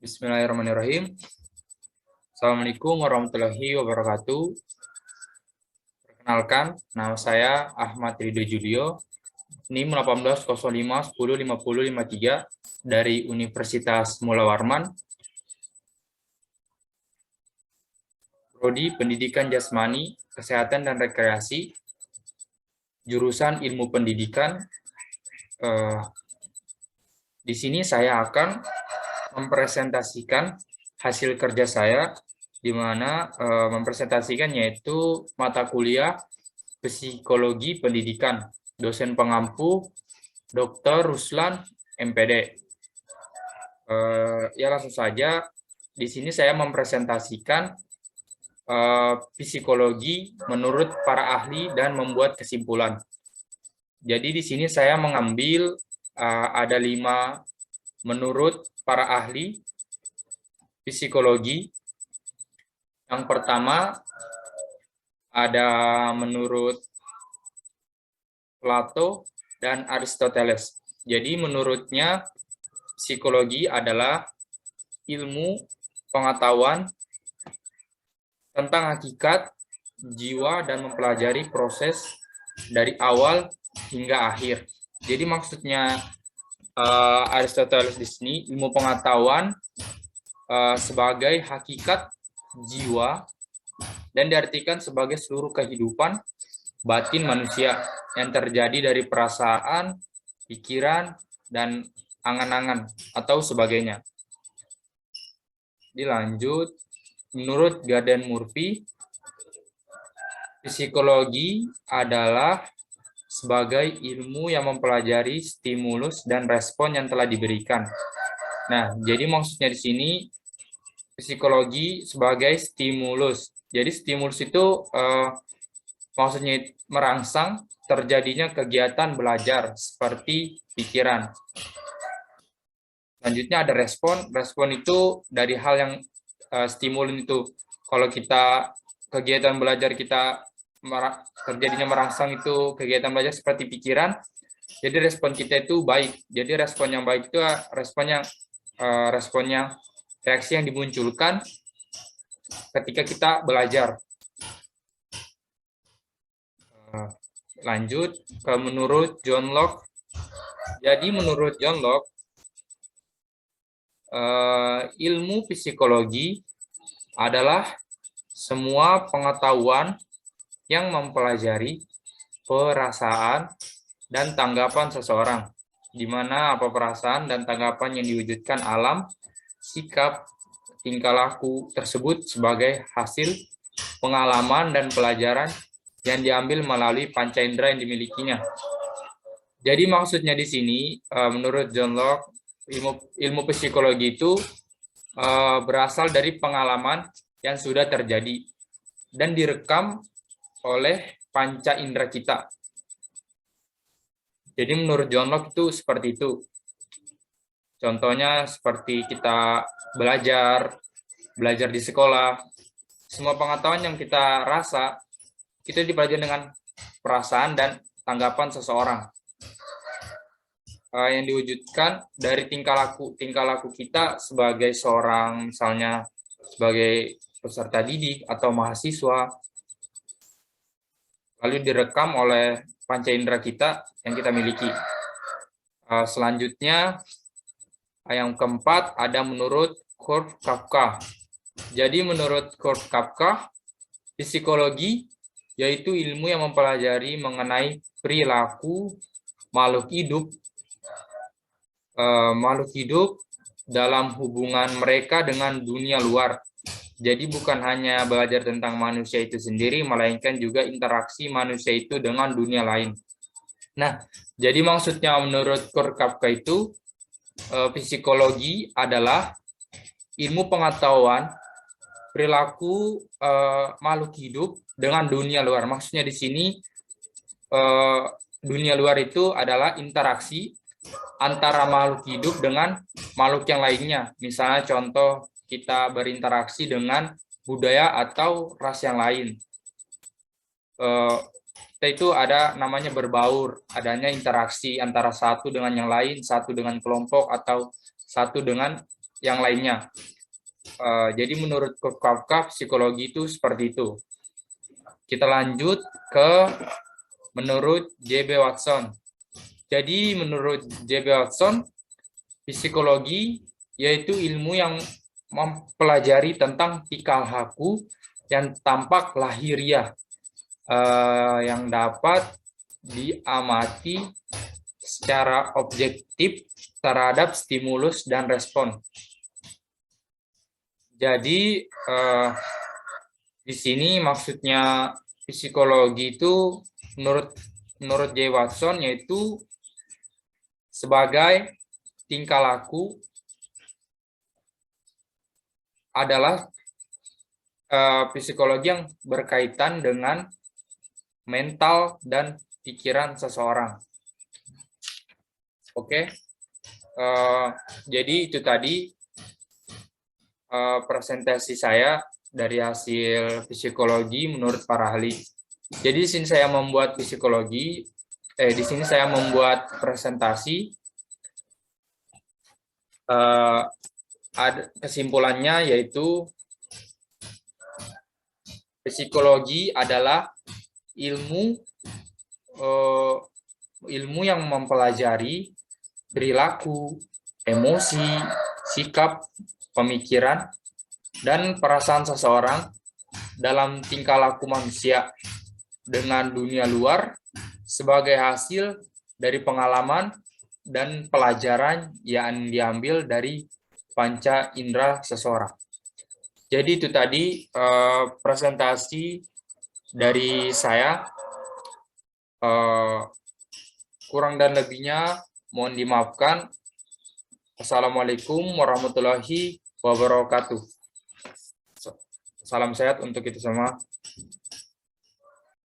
Bismillahirrahmanirrahim. Assalamualaikum warahmatullahi wabarakatuh. Perkenalkan, nama saya Ahmad Ridho Julio, NIM 1805105053 dari Universitas Mula Warman, Prodi Pendidikan Jasmani, Kesehatan dan Rekreasi, jurusan Ilmu Pendidikan. Di sini saya akan mempresentasikan hasil kerja saya, di mana mempresentasikan yaitu mata kuliah Psikologi Pendidikan, dosen pengampu Dr. Ruslan, MPD. Ya langsung saja, di sini saya mempresentasikan psikologi menurut para ahli dan membuat kesimpulan. Jadi di sini saya mengambil ada 5 menurut para ahli psikologi. Yang pertama ada menurut Plato dan Aristoteles. Jadi menurutnya psikologi adalah ilmu pengetahuan tentang hakikat jiwa dan mempelajari proses dari awal hingga akhir. Jadi maksudnya Aristoteles di sini ilmu pengetahuan sebagai hakikat jiwa dan diartikan sebagai seluruh kehidupan batin manusia yang terjadi dari perasaan, pikiran, dan angan-angan atau sebagainya. Dilanjut, menurut Gordon Murphy, psikologi adalah sebagai ilmu yang mempelajari stimulus dan respon yang telah diberikan. Nah, jadi maksudnya di sini psikologi sebagai stimulus. Jadi stimulus itu maksudnya merangsang terjadinya kegiatan belajar seperti pikiran. Selanjutnya ada respon. Respon itu dari hal yang stimulus itu. Kalau kita kegiatan belajar kita terjadinya merangsang itu kegiatan belajar seperti pikiran, jadi respon kita itu baik. Jadi respon yang baik itu responnya reaksi yang dimunculkan ketika kita belajar. Lanjut ke menurut John Locke. Jadi menurut John Locke, ilmu psikologi adalah semua pengetahuan yang mempelajari perasaan dan tanggapan seseorang, di mana apa perasaan dan tanggapan yang diwujudkan alam, sikap, tingkah laku tersebut sebagai hasil pengalaman dan pelajaran yang diambil melalui panca indera yang dimilikinya. Jadi maksudnya di sini, menurut John Locke, ilmu psikologi itu berasal dari pengalaman yang sudah terjadi dan direkam oleh panca indera kita. Jadi menurut John Locke itu seperti itu. Contohnya seperti kita belajar di sekolah. Semua pengetahuan yang kita rasa itu dipelajari dengan perasaan dan tanggapan seseorang. Yang diwujudkan dari tingkah laku kita sebagai seorang, misalnya sebagai peserta didik atau mahasiswa, lalu direkam oleh panca indera kita yang kita miliki. Selanjutnya, yang keempat ada menurut Kurt Kafka. Jadi menurut Kurt Kafka, psikologi yaitu ilmu yang mempelajari mengenai perilaku makhluk hidup dalam hubungan mereka dengan dunia luar. Jadi bukan hanya belajar tentang manusia itu sendiri, melainkan juga interaksi manusia itu dengan dunia lain. Nah, jadi maksudnya menurut Kurt Kafka itu, psikologi adalah ilmu pengetahuan perilaku makhluk hidup dengan dunia luar. Maksudnya di sini, dunia luar itu adalah interaksi antara makhluk hidup dengan makhluk yang lainnya. Misalnya contoh, kita berinteraksi dengan budaya atau ras yang lain. Kita itu ada namanya berbaur, adanya interaksi antara satu dengan yang lain, satu dengan kelompok, atau satu dengan yang lainnya. Jadi menurut Kurt Koepka, psikologi itu seperti itu. Kita lanjut ke menurut J.B. Watson. Jadi menurut J.B. Watson, psikologi yaitu ilmu yang mempelajari tentang tingkah laku yang tampak lahiriah, yang dapat diamati secara objektif terhadap stimulus dan respon. Jadi di sini maksudnya psikologi itu menurut J. Watson yaitu sebagai tingkah laku adalah psikologi yang berkaitan dengan mental dan pikiran seseorang. Oke, jadi itu tadi presentasi saya dari hasil psikologi menurut para ahli. Jadi di sini saya membuat di sini saya membuat presentasi. Kesimpulannya yaitu psikologi adalah ilmu yang mempelajari perilaku, emosi, sikap, pemikiran, dan perasaan seseorang dalam tingkah laku manusia dengan dunia luar sebagai hasil dari pengalaman dan pelajaran yang diambil dari panca indera seseorang. Jadi itu tadi presentasi dari saya. Kurang dan lebihnya mohon dimaafkan. Assalamualaikum warahmatullahi wabarakatuh. Salam sehat untuk kita semua.